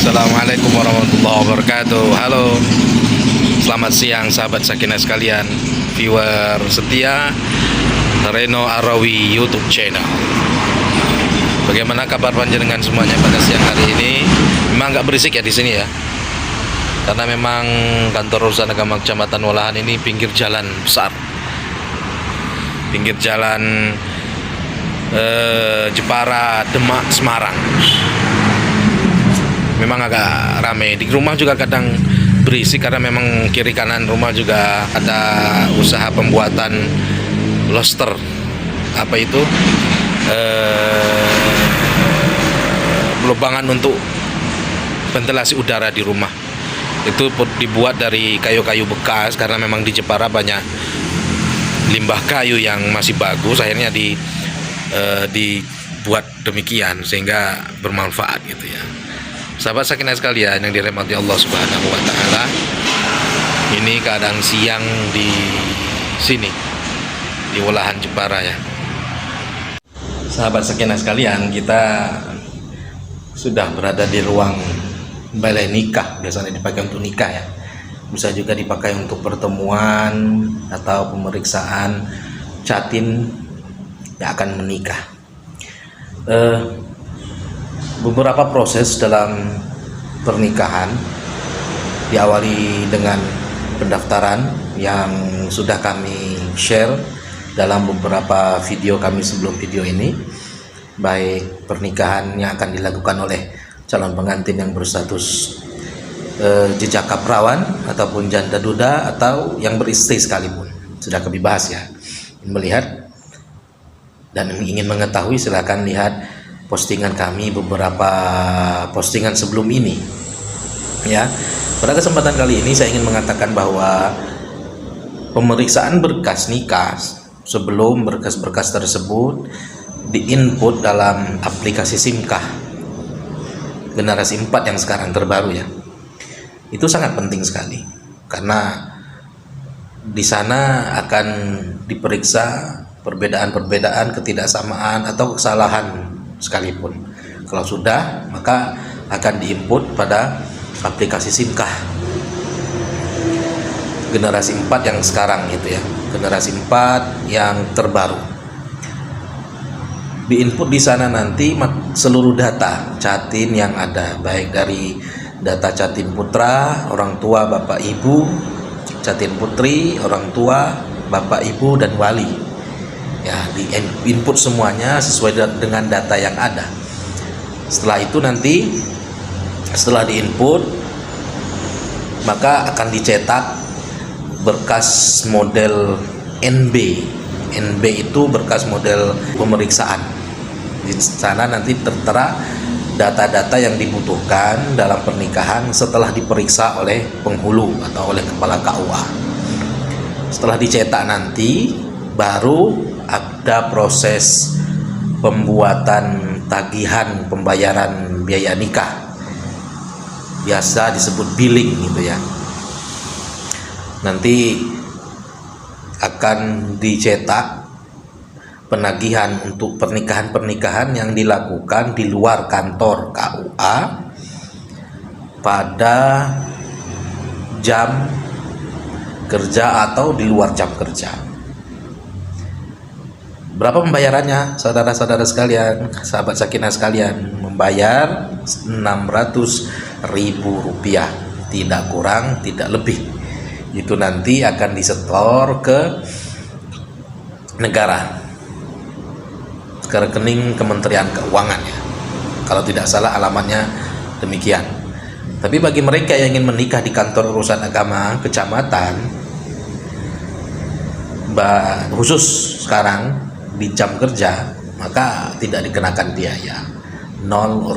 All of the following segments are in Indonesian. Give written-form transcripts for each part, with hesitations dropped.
Assalamualaikum warahmatullahi wabarakatuh. Halo, selamat siang sahabat Sakinah sekalian, viewer setia Reno Arawi YouTube channel. Bagaimana kabar panjenengan semuanya pada siang hari ini? Memang nggak berisik ya di sini ya, karena memang kantor urusan agama Kecamatan Walahan ini pinggir jalan besar, pinggir jalan Jepara, Demak, Semarang. Memang agak ramai. Di rumah juga kadang berisik karena memang kiri kanan rumah juga ada usaha pembuatan lobster. Apa itu? Lubangan untuk ventilasi udara di rumah. Itu dibuat dari kayu-kayu bekas karena memang di Jepara banyak limbah kayu yang masih bagus. Akhirnya dibuat demikian sehingga bermanfaat gitu ya. Sahabat Sakinah sekalian yang dirahmati Allah Subhanahu wa taala, ini keadaan siang di sini di Walahan Jepara ya. Sahabat Sakinah sekalian, kita sudah berada di ruang balai nikah, biasanya dipakai untuk nikah ya. Bisa juga dipakai untuk pertemuan atau pemeriksaan catin yang akan menikah. Beberapa proses dalam pernikahan diawali dengan pendaftaran yang sudah kami share dalam beberapa video kami sebelum video ini, baik pernikahan yang akan dilakukan oleh calon pengantin yang berstatus jejaka perawan ataupun janda duda atau yang beristri sekalipun. Sudah kami bahas ya. Melihat dan ingin mengetahui, silakan lihat postingan kami, beberapa postingan sebelum ini ya. Pada kesempatan kali ini saya ingin mengatakan bahwa pemeriksaan berkas nikah sebelum berkas-berkas tersebut diinput dalam aplikasi SIMKAH generasi 4 yang sekarang terbaru ya. Itu sangat penting sekali karena di sana akan diperiksa perbedaan-perbedaan, ketidaksamaan atau kesalahan sekalipun. Kalau sudah, maka akan diinput pada aplikasi SIMKAH generasi 4 yang sekarang itu ya, generasi 4 yang terbaru. Diinput di sana nanti seluruh data catin yang ada, baik dari data catin putra, orang tua, bapak ibu, catin putri, orang tua, bapak ibu dan wali. Ya, di input semuanya sesuai dengan data yang ada. Setelah itu nanti setelah diinput maka akan dicetak berkas model NB. NB itu berkas model pemeriksaan. Di sana nanti tertera data-data yang dibutuhkan dalam pernikahan setelah diperiksa oleh penghulu atau oleh kepala KUA. Setelah dicetak nanti baru ada proses pembuatan tagihan pembayaran biaya nikah, biasa disebut billing gitu ya. Nanti akan dicetak penagihan untuk pernikahan-pernikahan yang dilakukan di luar kantor KUA pada jam kerja atau di luar jam kerja. Berapa pembayarannya, saudara-saudara sekalian, sahabat Sakinah sekalian? Membayar Rp600.000, tidak kurang, tidak lebih. Itu nanti akan disetor ke negara, ke rekening Kementerian Keuangan ya. Kalau tidak salah alamatnya demikian. Tapi bagi mereka yang ingin menikah di kantor urusan agama kecamatan, khusus sekarang di jam kerja, maka tidak dikenakan biaya, Rp0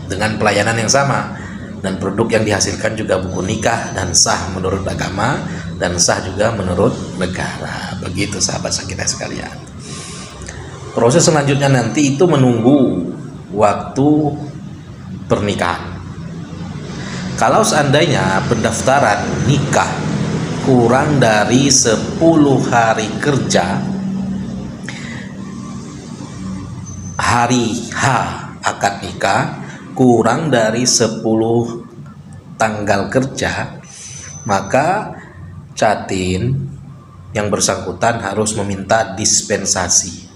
dengan pelayanan yang sama, dan produk yang dihasilkan juga buku nikah dan sah menurut agama dan sah juga menurut negara. Begitu sahabat Sakinah sekalian. Proses selanjutnya nanti itu menunggu waktu pernikahan. Kalau seandainya pendaftaran nikah kurang dari 10 hari kerja, hari H akad nikah kurang dari 10 tanggal kerja, maka Jatin yang bersangkutan harus meminta dispensasi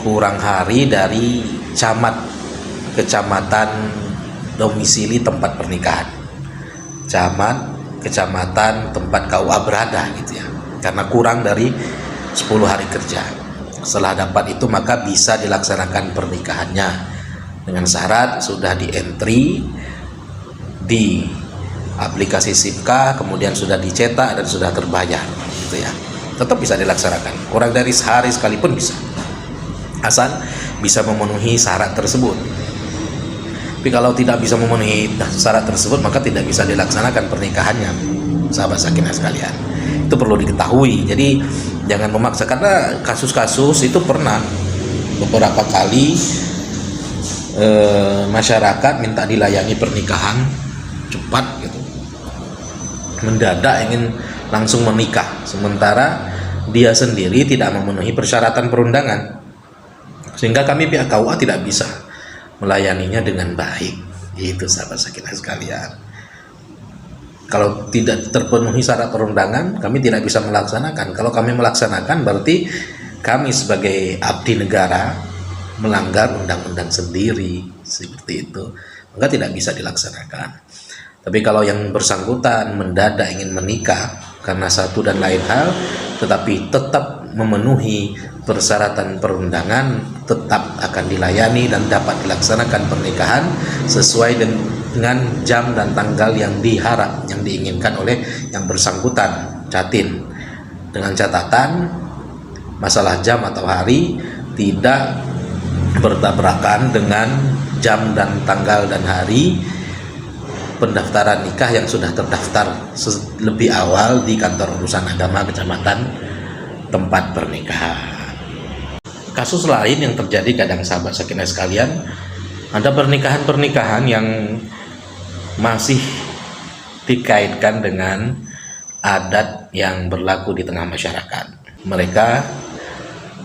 kurang hari dari camat kecamatan domisili tempat pernikahan, camat kecamatan tempat KUA berada gitu ya, karena kurang dari 10 hari kerja. Setelah dapat itu maka bisa dilaksanakan pernikahannya dengan syarat sudah di entry di aplikasi SIMKA, kemudian sudah dicetak dan sudah terbayar gitu ya. Tetap bisa dilaksanakan kurang dari sehari sekalipun bisa, asal bisa memenuhi syarat tersebut. Tapi kalau tidak bisa memenuhi syarat tersebut maka tidak bisa dilaksanakan pernikahannya, sahabat sakinah sekalian. Itu perlu diketahui. Jadi jangan memaksa, karena kasus-kasus itu pernah beberapa kali masyarakat minta dilayani pernikahan cepat gitu, mendadak ingin langsung menikah, sementara dia sendiri tidak memenuhi persyaratan perundangan, sehingga kami pihak KUA tidak bisa melayaninya dengan baik. Itu sahabat sakinah sekalian, kalau tidak terpenuhi syarat perundangan kami tidak bisa melaksanakan. Kalau kami melaksanakan berarti kami sebagai abdi negara melanggar undang-undang sendiri, seperti itu, maka tidak bisa dilaksanakan. Tapi kalau yang bersangkutan mendadak ingin menikah karena satu dan lain hal, tetapi tetap memenuhi persyaratan perundangan, tetap akan dilayani dan dapat dilaksanakan pernikahan sesuai dengan jam dan tanggal yang diharap, yang diinginkan oleh yang bersangkutan, Jatin, dengan catatan masalah jam atau hari tidak bertabrakan dengan jam dan tanggal dan hari pendaftaran nikah yang sudah terdaftar lebih awal di kantor urusan agama kecamatan tempat pernikahan. Kasus lain yang terjadi kadang sahabat sakinah sekalian, ada pernikahan-pernikahan yang masih dikaitkan dengan adat yang berlaku di tengah masyarakat. Mereka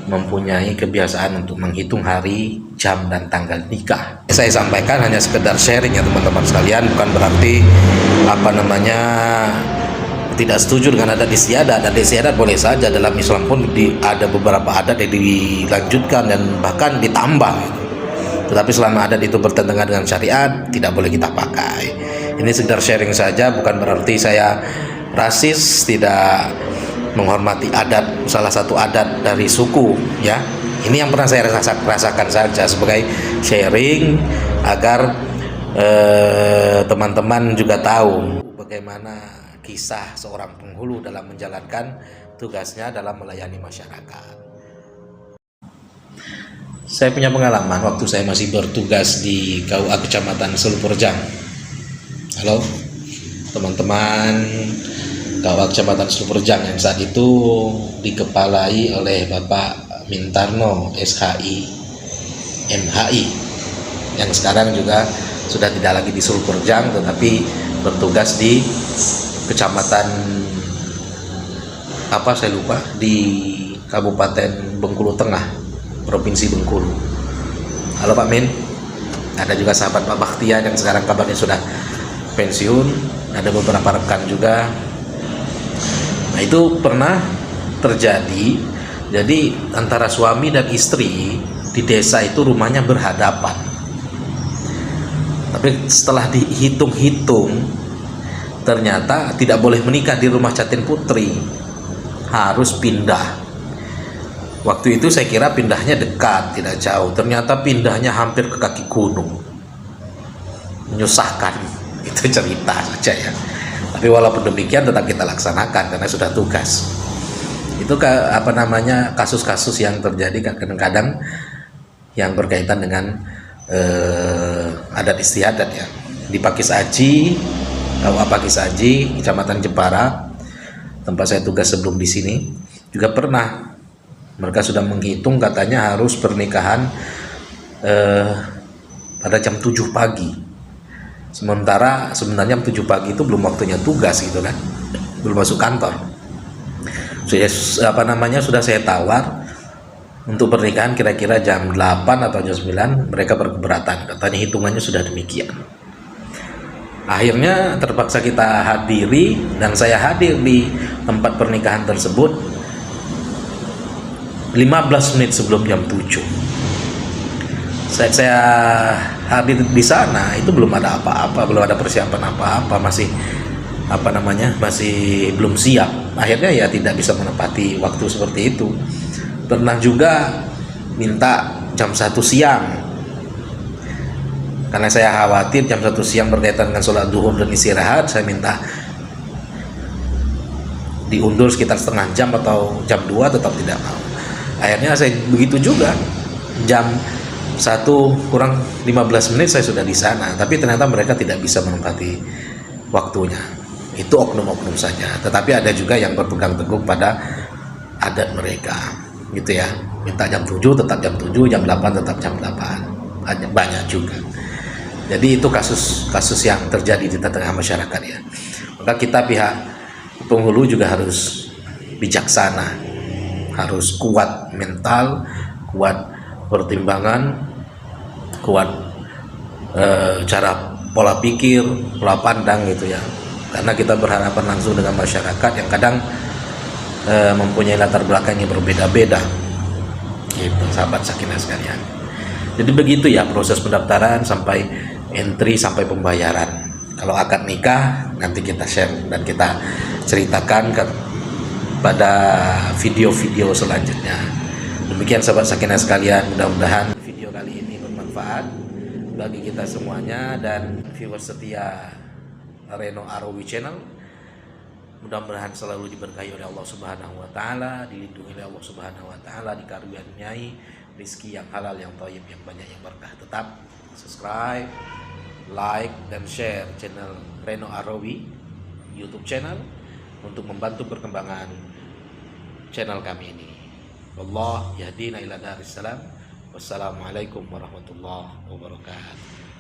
mempunyai kebiasaan untuk menghitung hari, jam, dan tanggal nikah. Saya sampaikan hanya sekedar sharing ya teman-teman sekalian, bukan berarti tidak setuju dengan adat istiadat. Adat istiadat boleh saja, dalam Islam pun ada beberapa adat yang dilanjutkan dan bahkan ditambah gitu. Tetapi selama adat itu bertentangan dengan syariat, tidak boleh kita pakai. Ini sekedar sharing saja, bukan berarti saya rasis, tidak menghormati adat, salah satu adat dari suku ya. Ini yang pernah saya rasakan saja sebagai sharing agar teman-teman juga tahu bagaimana kisah seorang penghulu dalam menjalankan tugasnya dalam melayani masyarakat. Saya punya pengalaman waktu saya masih bertugas di KUA Kecamatan Selupurjang. Halo teman-teman KUA Kecamatan Selupurjang yang saat itu dikepalai oleh Bapak Mintarno SHI MHI, yang sekarang juga sudah tidak lagi di Selupurjang tetapi bertugas di kecamatan saya lupa, di Kabupaten Bengkulu Tengah, Provinsi Bengkulu. Halo Pak Min. Ada juga sahabat Pak Bakhtiar yang sekarang kabarnya sudah pensiun, ada beberapa rekan juga. Nah itu pernah terjadi, jadi antara suami dan istri di desa itu rumahnya berhadapan, tapi setelah dihitung-hitung ternyata tidak boleh menikah di rumah Jatin Putri, harus pindah. Waktu itu saya kira pindahnya dekat, tidak jauh, ternyata pindahnya hampir ke kaki gunung. Menyusahkan, itu cerita saja ya. Tapi walaupun demikian tetap kita laksanakan karena sudah tugas. Itu kasus-kasus yang terjadi kadang-kadang yang berkaitan dengan adat istiadat ya. Di Pakis Aji, KUA Pakis Aji, Kecamatan Jepara, tempat saya tugas sebelum di sini, juga pernah mereka sudah menghitung katanya harus pernikahan pada jam 7 pagi. Sementara sebenarnya jam 7 pagi itu belum waktunya tugas gitu kan, belum masuk kantor. Sudah saya tawar untuk pernikahan kira-kira jam 8 atau jam 9 mereka berkeberatan, katanya hitungannya sudah demikian. Akhirnya terpaksa kita hadiri, dan saya hadir di tempat pernikahan tersebut 15 menit sebelum jam 7. Saya hadir di sana itu belum ada apa-apa, belum ada persiapan apa-apa, masih masih belum siap. Akhirnya ya tidak bisa menepati waktu seperti itu. Pernah juga minta jam 1 siang, karena saya khawatir jam 1 siang berkaitan dengan sholat duhur dan istirahat. Saya minta diundur sekitar setengah jam atau jam 2, tetap tidak mau. Akhirnya saya begitu juga, jam 1 kurang 15 menit saya sudah di sana, tapi ternyata mereka tidak bisa menempati waktunya. Itu oknum-oknum saja, tetapi ada juga yang berpegang teguh pada adat mereka, gitu ya. Minta jam 7 tetap jam 7, jam 8 tetap jam 8. Banyak juga. Jadi itu kasus yang terjadi di tengah masyarakat ya. Maka kita pihak penghulu juga harus bijaksana, harus kuat mental, kuat pertimbangan, kuat cara pola pikir, pola pandang gitu ya. Karena kita berhadapan langsung dengan masyarakat yang kadang mempunyai latar belakang yang berbeda-beda, gitu sahabat sakinah sekalian. Jadi begitu ya proses pendaftaran sampai entry sampai pembayaran. Kalau akad nikah nanti kita share dan kita ceritakan pada video-video selanjutnya. Demikian sahabat sakinah sekalian, mudah-mudahan video kali ini bermanfaat bagi kita semuanya dan viewers setia Reno Arawi Channel. Mudah-mudahan selalu diberkahi oleh Allah Subhanahu wa taala, dilindungi oleh Allah Subhanahu wa taala, dikaruniai rezeki yang halal, yang thayyib, yang banyak, yang berkah. Tetap subscribe, like dan share channel Reno Arawi YouTube channel untuk membantu perkembangan channel kami ini. Wallah yahdina ila daris salam. Wassalamualaikum warahmatullahi wabarakatuh.